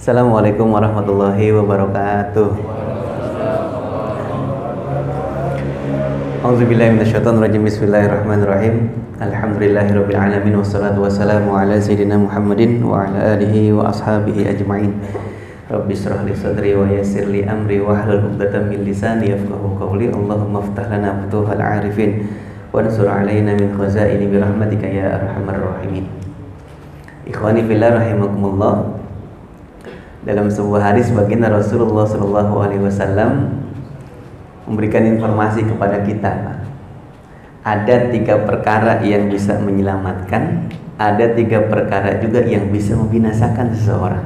Assalamualaikum warahmatullahi wabarakatuh. A'udzubillahi minasyaitonirrajim. Bismillahirrahmanirrahim. Alhamdulillahirabbil alamin wassalatu wassalamu ala sayidina Muhammadin wa ala alihi wa ashabihi ajmain. Rabbi shrah li sadri wa yassir li amri wahlul 'uqdatam min lisani yafqahu qawli. Allahumma iftah lana futuhal 'arifin wansur 'alaina min khazaini bi rahmatika ya arhamar rahimin. Ikhwani fillah rahimakumullah. Dalam sebuah hadis baginda Rasulullah SAW memberikan informasi kepada kita, ada 3 perkara yang bisa menyelamatkan, ada 3 perkara juga yang bisa membinasakan seseorang.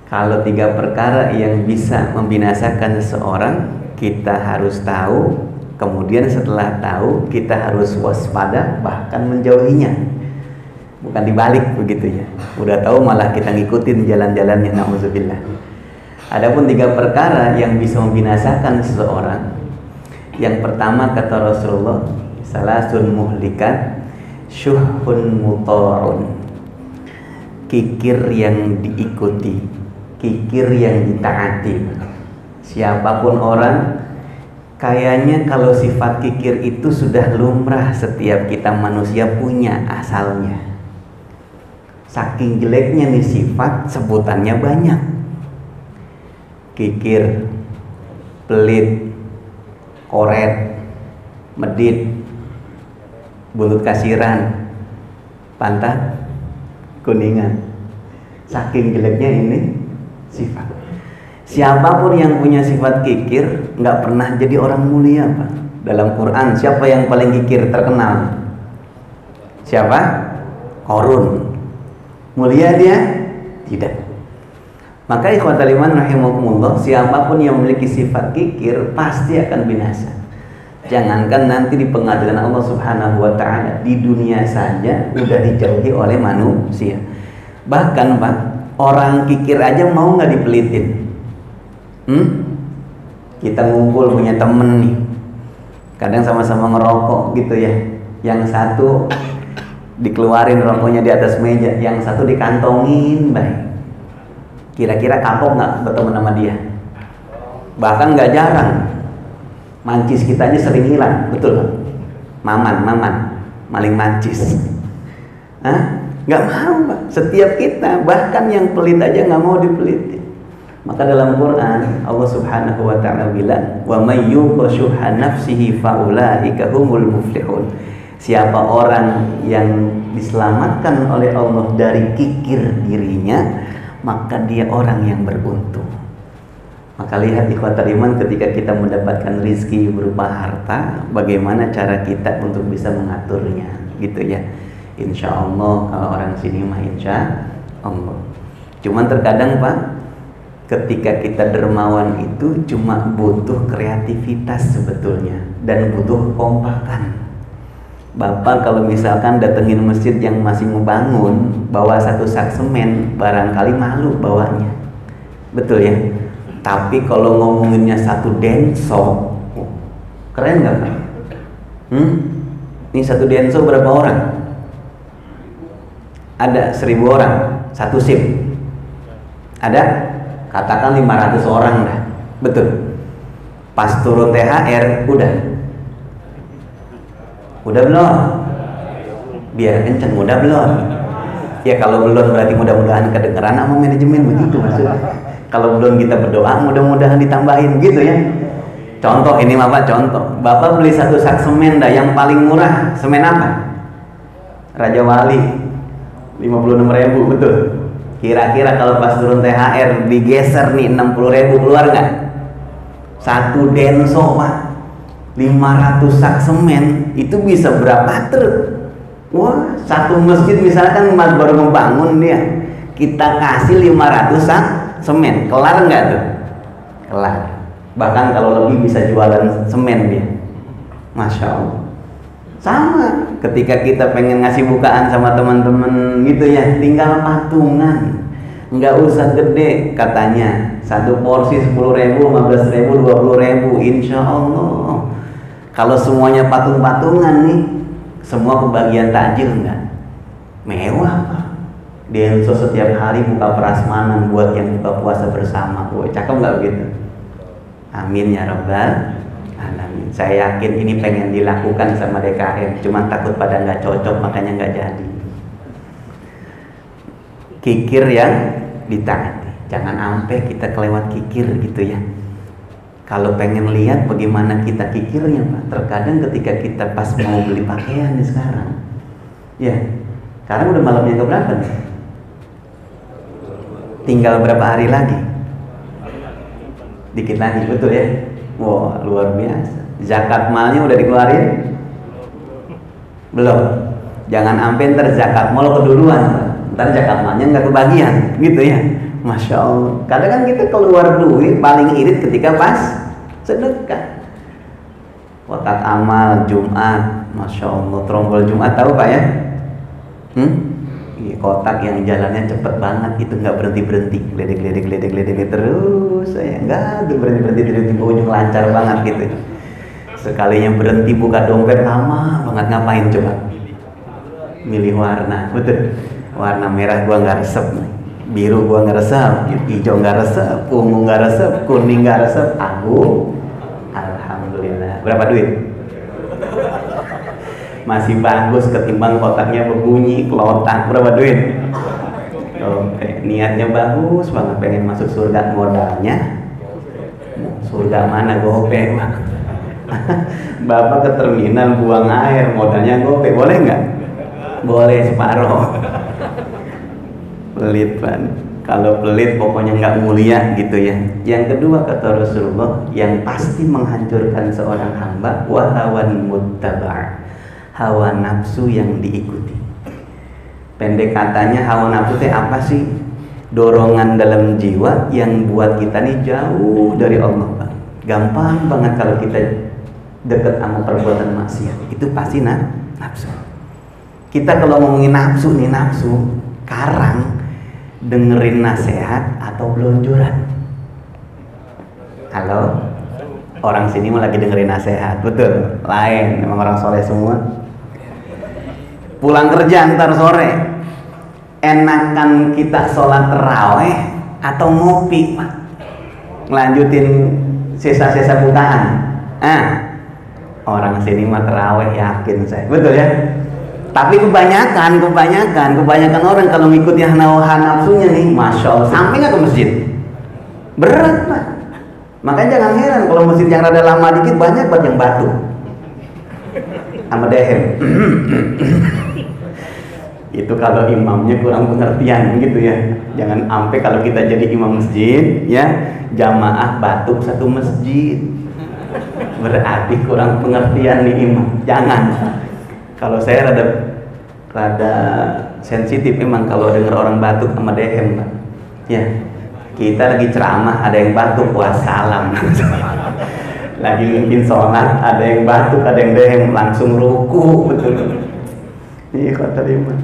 Kalau 3 perkara yang bisa membinasakan seseorang kita harus tahu, kemudian setelah tahu kita harus waspada bahkan menjauhinya. Bukan dibalik begitu ya. Udah tahu malah kita ngikutin jalan-jalannya, na'udzubillah. Adapun 3 perkara yang bisa membinasakan seseorang. Yang pertama kata Rasulullah, salasun muhlikat, syuhun muta'un. Kikir yang diikuti, kikir yang ditaati. Siapapun orang, kayaknya kalau sifat kikir itu sudah lumrah setiap kita manusia punya asalnya. Saking jeleknya nih sifat, sebutannya banyak. Kikir, pelit, koret, medit, buntut kasiran, pantat kuningan. Saking jeleknya ini sifat. Siapapun yang punya sifat kikir nggak pernah jadi orang mulia, Pak. Dalam Quran siapa yang paling kikir terkenal? Siapa? Qarun. Mulia dia? Tidak. Maka ikhwatal iman rahimakumullah, siapapun yang memiliki sifat kikir pasti akan binasa. Jangankan nanti di pengadilan Allah Subhanahu wa taala, di dunia saja udah dijauhi oleh manusia. Bahkan Pak, orang kikir aja mau nggak dipelitin. Kita ngumpul punya temen nih, kadang sama-sama ngerokok gitu ya. Yang satu dikeluarin rokoknya di atas meja, yang satu dikantongin baik. Kira-kira kapok nggak berteman sama dia? Bahkan nggak jarang, mancis kita aja sering hilang, betul? Maman, maling mancis. Nggak mau, Pak. Setiap kita, bahkan yang pelit aja nggak mau dipelitin. Maka dalam Quran Allah Subhanahu wa taala bilang, "Wa may yuqa syuhha nafsihi fa ulaika humul muflihun." Siapa orang yang diselamatkan oleh Allah dari kikir dirinya, maka dia orang yang beruntung. Maka lihat ikhwatal iman, ketika kita mendapatkan rizki berupa harta, bagaimana cara kita untuk bisa mengaturnya, gitu ya. Insya Allah, kalau orang sini mah insya Allah. Cuman terkadang Pak, ketika kita dermawan itu cuma butuh kreativitas sebetulnya, dan butuh kompakan. Bapak kalau misalkan datengin masjid yang masih membangun, bawa 1 sak semen, barangkali malu bawanya, betul ya. Tapi kalau ngomonginnya 1 denso, keren nggak Pak? Ini 1 denso berapa orang? Ada 1000 orang, 1 SIM. Ada? Katakan 500 orang dah, betul. Pas turun THR, udah belum? Biar kenceng, udah belum? Ya kalau belum berarti mudah-mudahan kedengeran sama manajemen, begitu maksudnya. Kalau belum kita berdoa, mudah-mudahan ditambahin gitu ya. Contoh ini Bapak, contoh. Bapak beli 1 sak semen dah, yang paling murah semen apa? Raja Wali 56.000, betul. Kira-kira kalau pas turun THR digeser nih 60.000, keluar nggak? 1 denso Pak, 500 sak semen itu bisa berapa truk? Wah, 1 masjid misalkan baru membangun dia, kita kasih 500 sak semen, kelar nggak tuh? Kelar. Bahkan kalau lebih bisa jualan semen dia. Masya Allah. Sama ketika kita pengen ngasih bukaan sama teman-teman gitu ya, tinggal patungan, nggak usah gede katanya. 1 porsi 10.000, 15.000, 20.000, insya Allah. Kalau semuanya patung-patungan nih, semua kebagian takjil enggak? Mewah Pak. Denso setiap hari buka prasmanan buat yang buka puasa bersama. Wah, cakep nggak begitu? Amin ya rabbal alamin. Saya yakin ini pengen dilakukan sama DKM, cuman takut pada nggak cocok makanya nggak jadi. Kikir yang ditaati, jangan sampai kita kelewat kikir gitu ya. Kalau pengen lihat bagaimana kita kikirnya Pak, terkadang ketika kita pas mau beli pakaian nih sekarang, ya, sekarang udah malamnya keberapa nih? Tinggal berapa hari lagi? Dikit lagi, betul ya? Wah, luar biasa. Zakat malnya udah dikeluarin? Belum. Jangan sampai ntar zakat mal keduluan, ntar zakat malnya nggak kebagian, gitu ya. Masya Allah. Kadang kan kita keluar duit paling irit ketika pas sedekah. Kotak amal Jumat, Masya Allah. Trombol Jumat tahu Pak ya? Kotak yang jalannya cepet banget, itu nggak berhenti geledek terus, saya nggak berhenti di ujung, lancar banget gitu. Sekalinya berhenti buka dompet lama banget, ngapain coba? Milih warna, betul. Warna merah gua nggak resep, biru gua nggak resep, hijau nggak resep, ungu nggak resep, kuning nggak resep. Aku, alhamdulillah. Berapa duit? Masih bagus ketimbang kotaknya berbunyi kelotak. Berapa duit? Oke, niatnya bagus banget, pengen masuk surga, modalnya surga mana gope Pak. Bapak ke terminal buang air, modalnya gope, boleh nggak? Boleh separuh. Pelit Pak, kalau pelit pokoknya nggak mulia gitu ya. Yang kedua kata Rasulullah, yang pasti menghancurkan seorang hamba, wahawan muttabar, hawa nafsu yang diikuti. Pendek katanya hawa nafsu itu apa sih? Dorongan dalam jiwa yang buat kita nih jauh dari Allah Pak. Gampang banget kalau kita dekat sama perbuatan maksiat, itu pasti nafsu. Kita kalau ngomongin nafsu nih, nafsu karang dengerin nasihat atau belonjoran? Halo? Orang sini mau lagi dengerin nasihat, betul? Lain, memang orang soleh semua. Pulang kerja ntar sore, enakan kita sholat terawih atau ngopi Pak, ngelanjutin sisa-sisa bukaan? Orang sini mah terawih, yakin saya, betul ya. Tapi kebanyakan orang kalau ngikuti hawa nafsunya nih, Masya Allah, sampai nggak ke masjid? Berat Pak. Makanya jangan heran kalau masjid yang rada lama dikit banyak banget yang batuk sama dehem. Itu kalau imamnya kurang pengertian gitu ya. Jangan sampai kalau kita jadi imam masjid ya, jamaah batuk satu masjid, berarti kurang pengertian nih imam. Jangan. Kalau saya rada sensitif memang kalau dengar orang batuk sama dehem Pak. Ya, kita lagi ceramah ada yang batuk, wassalam. Lagi mungkin sholat ada yang batuk, ada yang dehem, langsung ruku, betul. Iya kata imam.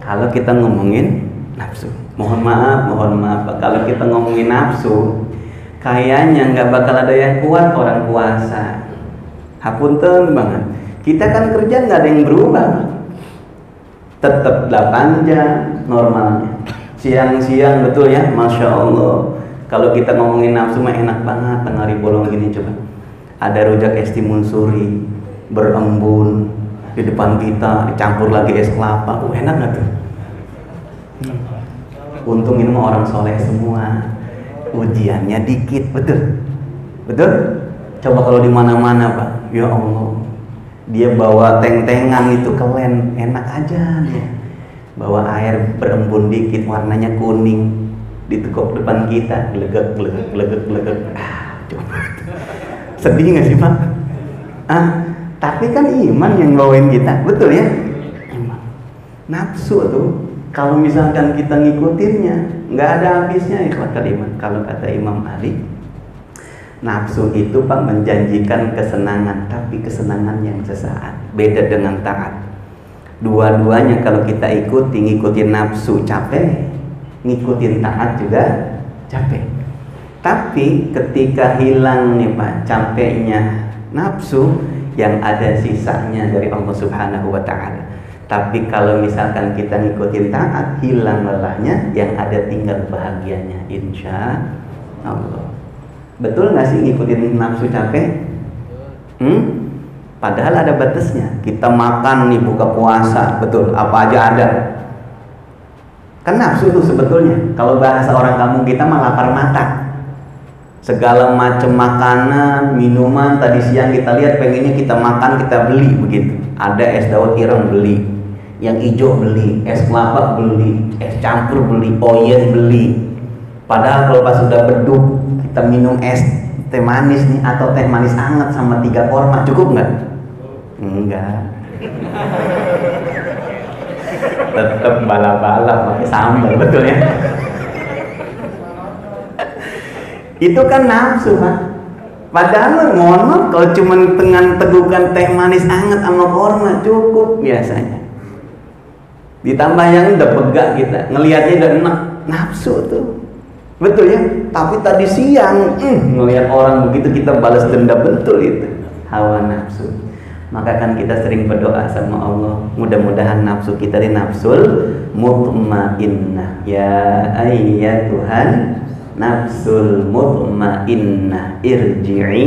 Kalau kita ngomongin nafsu, mohon maaf Pak, kalau kita ngomongin nafsu, kayaknya nggak bakal ada yang kuat orang puasa. Hapunten banget. Kita kan kerja nggak ada yang berubah, tetap 8 jam normalnya. Siang-siang betul ya, Masya Allah. Kalau kita ngomongin nafsu mah enak banget, tengah hari bolong gini coba. Ada rujak es timun suri, berembun di depan kita, dicampur lagi es kelapa, enak nggak tuh? Untung ini mah orang soleh semua, ujiannya dikit, betul? Coba kalau di mana-mana Pak, ya Allah, dia bawa teng-tengan itu kelen, enak aja dia. Bawa air berembun dikit, warnanya kuning, ditekuk depan kita, glegek. Coba, sedih nggak sih Pak? Tapi kan iman yang bawain kita, betul ya? Iman. Nafsu tuh, kalau misalkan kita ngikutinnya, nggak ada habisnya ikhlas kalimat. Kalau kata Imam Ali, nafsu itu Pak menjanjikan kesenangan, tapi kesenangan yang sesaat. Beda dengan taat. Dua-duanya kalau kita ngikutin nafsu capek, ngikutin taat juga capek. Tapi ketika hilang nih Pak capeknya nafsu, yang ada sisanya dari Allah Subhanahu wa Ta'ala. Tapi kalau misalkan kita ngikutin taat, hilang lelahnya, yang ada tinggal bahagianya, insya Allah. Betul nggak sih ngikutin nafsu capek? Padahal ada batasnya. Kita makan nih buka puasa, betul, apa aja ada. Kan nafsu tuh sebetulnya. Kalau bahasa orang kampung kita mah lapar mata. Segala macam makanan, minuman, tadi siang kita lihat pengennya kita makan, kita beli begitu. Ada es dawet ireng beli, yang hijau beli, es kelapa beli, es campur beli, oyen beli. Padahal kalau pas sudah beduk, kita minum es teh manis nih atau teh manis hangat sama 3 korma, cukup nggak? Enggak. Tetap bala-bala pakai sambal, betul ya? Itu kan nafsu, Pak. Padahal mohon maaf, kalau cuma dengan tegukan teh manis hangat sama korma cukup biasanya. Ditambah yang udah pegak kita, ngelihatnya udah enak, nafsu tuh. Betul ya? Tapi tadi siang ngelihat orang begitu kita balas dendam, betul itu. Hawa nafsu. Maka kan kita sering berdoa sama Allah, mudah-mudahan nafsu kita ini nafsul mutmainnah. Ya Tuhan, nafsul mutmainnah irji'i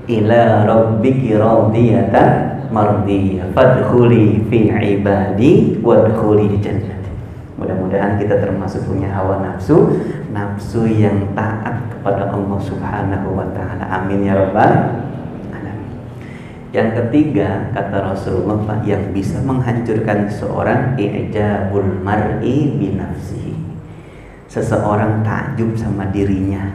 ila rabbiki radiyatan mardiyah fadkhuli fi ibadi wadkhuli jannati. Mudah-mudahan kita termasuk punya hawa nafsu, nafsu yang taat kepada Allah Subhanahu wa taala. Amin ya rabbal. Yang ketiga, kata Rasulullah, Pak, yang bisa menghancurkan seorang i'jabul mar'i binafsihi. Seseorang takjub sama dirinya.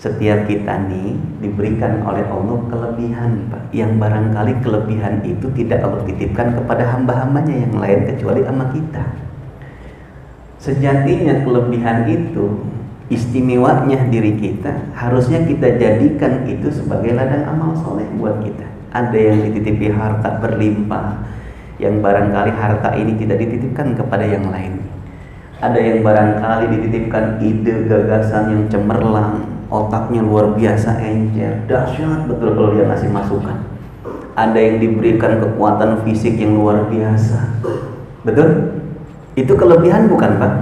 Setiap kita nih diberikan oleh Allah kelebihan, Pak, yang barangkali kelebihan itu tidak Allah titipkan kepada hamba-hambanya yang lain kecuali sama kita. Sejatinya kelebihan itu, istimewanya diri kita, harusnya kita jadikan itu sebagai ladang amal soleh buat kita. Ada yang dititipi harta berlimpah, yang barangkali harta ini tidak dititipkan kepada yang lain. Ada yang barangkali dititipkan ide gagasan yang cemerlang, otaknya luar biasa encer, dahsyat betul kalau dia ngasih masukan. Ada yang diberikan kekuatan fisik yang luar biasa, betul? Itu kelebihan bukan, Pak?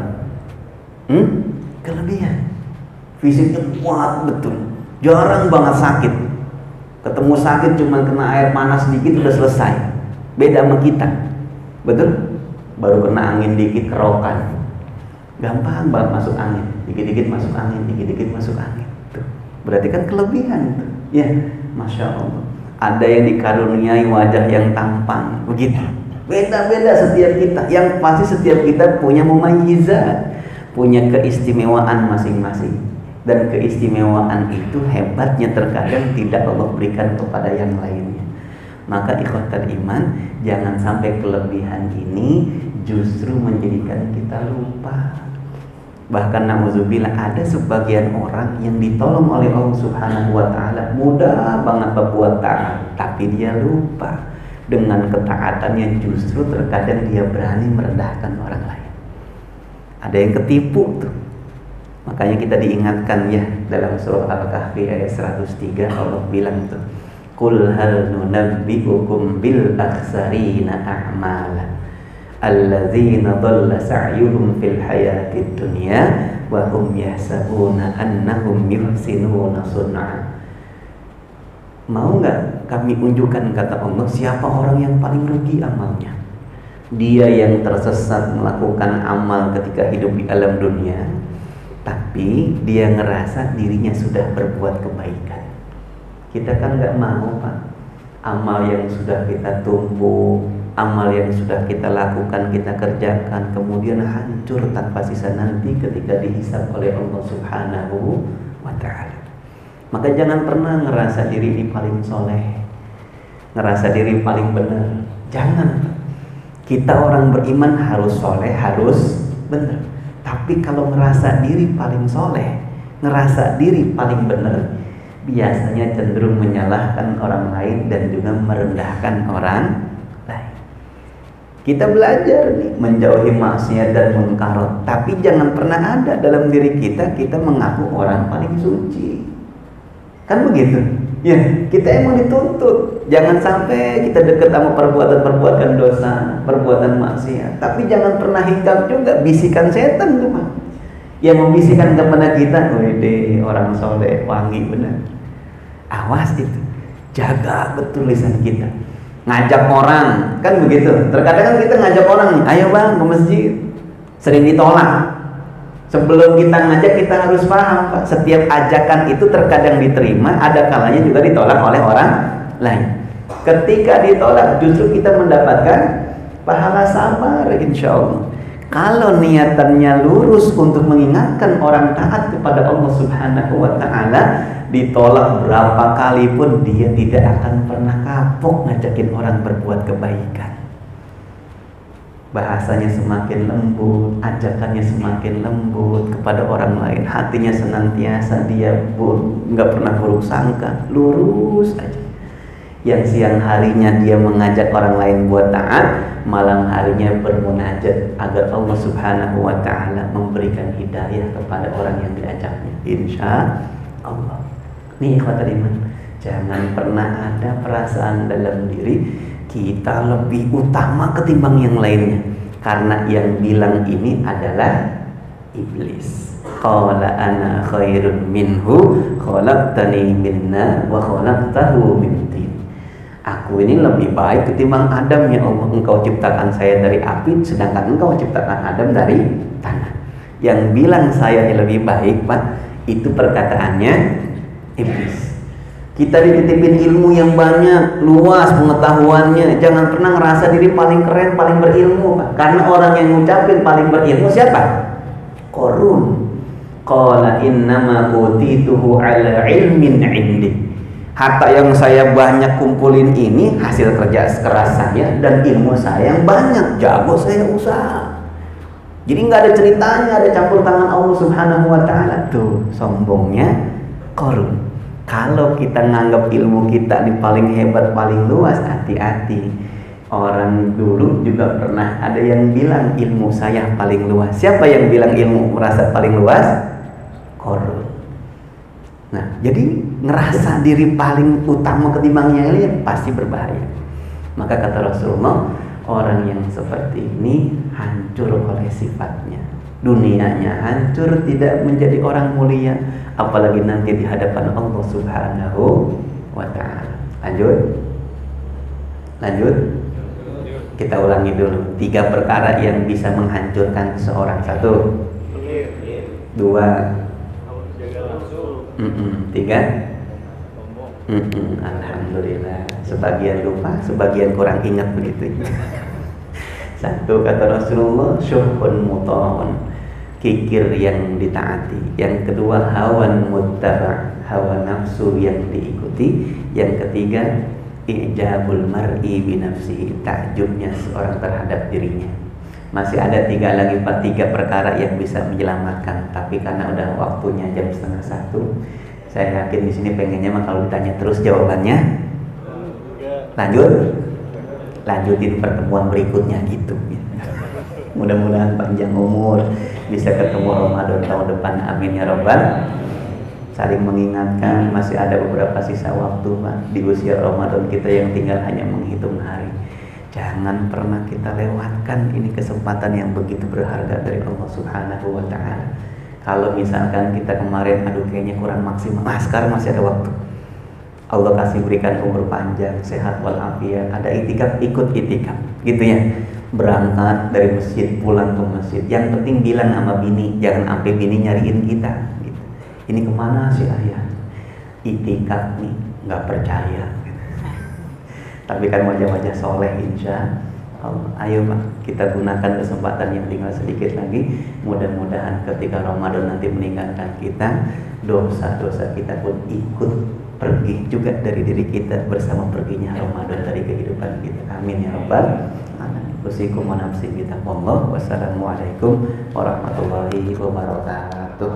Kelebihan. Fisiknya kuat betul, jarang banget sakit. Ketemu sakit cuma kena air panas sedikit udah selesai. Beda sama kita, betul? Baru kena angin dikit kerokan, gampang banget masuk angin, dikit-dikit masuk angin, dikit-dikit masuk angin. Tuh, berarti kan kelebihan tuh. Ya, masya Allah. Ada yang dikaruniai wajah yang tampan, begitu. Beda-beda setiap kita. Yang pasti setiap kita punya mumayyizat, punya keistimewaan masing-masing. Dan keistimewaan itu hebatnya terkadang tidak Allah berikan kepada yang lainnya. Maka ikhwatal iman, jangan sampai kelebihan ini justru menjadikan kita lupa. Bahkan na'udzubillah, ada sebagian orang yang ditolong oleh Allah Subhanahu wa taala, mudah banget berbuat taat, tapi dia lupa. Dengan ketaatannya justru terkadang dia berani merendahkan orang lain. Ada yang ketipu tuh. Makanya kita diingatkan ya dalam surah Al-Kahfi ayat 103, Allah bilang tuh, Qul hal nunabbi'ukum bil akhsarina a'mala alladzina dhalla sa'yuhum fil hayatid dunya wa hum yahsabuna annahum yuhsinuna sun'a. Mau nggak kami unjukkan, kata Allah, siapa orang yang paling rugi amalnya? Dia yang tersesat melakukan amal ketika hidup di alam dunia, tapi dia ngerasa dirinya sudah berbuat kebaikan. Kita kan nggak mau, Pak, amal yang sudah kita tumpuk, amal yang sudah kita lakukan, kita kerjakan, kemudian hancur tanpa sisa nanti ketika dihisab oleh Allah Subhanahu wa ta'ala. Maka jangan pernah ngerasa diri ini paling soleh, ngerasa diri paling benar. Jangan. Kita orang beriman harus soleh, harus benar. Tapi kalau ngerasa diri paling soleh, ngerasa diri paling benar, biasanya cenderung menyalahkan orang lain dan juga merendahkan orang lain. Kita belajar nih menjauhi maksiat dan munkarat, tapi jangan pernah ada dalam diri kita mengaku orang paling suci. Kan begitu? Ya, kita emang dituntut. Jangan sampai kita dekat sama perbuatan-perbuatan dosa, perbuatan maksiat. Tapi jangan pernah hingkap juga bisikan setan tuh, Pak. Yang membisikkan kepada kita, wede orang soleh, wangi benar. Awas itu. Jaga betul lisan kita. Ngajak orang, kan begitu. Terkadang kan kita ngajak orang, ayo bang ke masjid. Sering ditolak. Sebelum kita ngajak kita harus paham, Pak. Setiap ajakan itu terkadang diterima, ada kalanya juga ditolak oleh orang lain. Ketika ditolak justru kita mendapatkan pahala sabar, insya Allah. Kalau niatannya lurus untuk mengingatkan orang taat kepada Allah Subhanahu wa Ta'ala, ditolak berapa kali pun dia tidak akan pernah kapok ngajakin orang berbuat kebaikan. Bahasanya semakin lembut, ajakannya semakin lembut kepada orang lain, hatinya senantiasa dia nggak pernah buruk sangka, lurus aja. Yang siang harinya dia mengajak orang lain buat taat, malam harinya bermunajat agar Allah Subhanahu wa Ta'ala memberikan hidayah kepada orang yang diajaknya, insya Allah. Nih ikhwatul iman, jangan pernah ada perasaan dalam diri kita lebih utama ketimbang yang lainnya, karena yang bilang ini adalah iblis. Qala ana khairun minhu khalaqtani min nar wa khalaqtahu min tin. Aku ini lebih baik ketimbang Adam, ya Allah. Engkau ciptakan saya dari api, sedangkan engkau ciptakan Adam dari tanah. Yang bilang saya lebih baik, Pak, itu perkataannya iblis. Kita dititipin ilmu yang banyak, luas pengetahuannya. Jangan pernah ngerasa diri paling keren, paling berilmu, Pak. Karena orang yang ngucapin paling berilmu siapa? Qarun. Qala innama utituhu ala ilmin indi. Harta yang saya banyak kumpulin ini hasil kerja keras saya dan ilmu saya yang banyak. Jago saya usaha. Jadi nggak ada ceritanya, ada campur tangan Allah Subhanahu wa Ta'ala. Tuh sombongnya Qarun. Kalau kita nganggap ilmu kita di paling hebat, paling luas, hati-hati. Orang dulu juga pernah ada yang bilang ilmu saya paling luas. Siapa yang bilang ilmu merasa paling luas? Qarun. Nah, jadi ngerasa diri paling utama ketimbang yang lain pasti berbahaya. Maka kata Rasulullah, orang yang seperti ini hancur oleh sifatnya. Dunianya hancur, tidak menjadi orang mulia, apalagi nanti di hadapan Allah Subhanahu wa Ta'ala. Lanjut. Kita ulangi dulu 3 perkara yang bisa menghancurkan seseorang. 1, 2, 3. Alhamdulillah. Sebagian lupa, sebagian kurang ingat begitu. 1, kata Rasulullah, syuhun muta'un, kikir yang ditaati. Yang kedua, hawan muttaba', hawa nafsu yang diikuti. Yang ketiga, ijabul mar'i binafsihi, takjubnya seorang terhadap dirinya. Masih ada 3 lagi, Pak, 3 perkara yang bisa menyelamatkan. Tapi karena udah waktunya jam 12:30, saya yakin di sini pengennya mah kalau ditanya terus jawabannya. Lanjutin pertemuan berikutnya gitu. Mudah-mudahan panjang umur, bisa ketemu Ramadan tahun depan, amin ya robbal. Saling mengingatkan, masih ada beberapa sisa waktu, Pak, di usia Ramadan kita yang tinggal hanya menghitung hari. Jangan pernah kita lewatkan ini kesempatan yang begitu berharga dari Allah Subhanahu wa Ta'ala. Kalau misalkan kita kemarin aduh kayaknya kurang maksimal, sekarang masih ada waktu. Allah kasih berikan umur panjang, sehat walafiat, ada itikaf, ikut itikaf, gitu ya. Berangkat dari masjid, pulang ke masjid. Yang penting bilang sama bini, jangan sampai bini nyariin kita. Gitu. Ini kemana sih ayah? Itikaf nih, nggak percaya. Tapi kan wajah-wajah soleh, insya Allah. Ayo Pak, kita gunakan kesempatan yang tinggal sedikit lagi. Mudah-mudahan ketika Ramadan nanti meninggalkan kita, dosa-dosa kita pun ikut pergi juga dari diri kita bersama perginya Ramadan dari kehidupan kita. Amin ya rabbal alamin. Usikum wa nafsi bitaqwallah. Wassalamualaikum warahmatullahi wabarakatuh.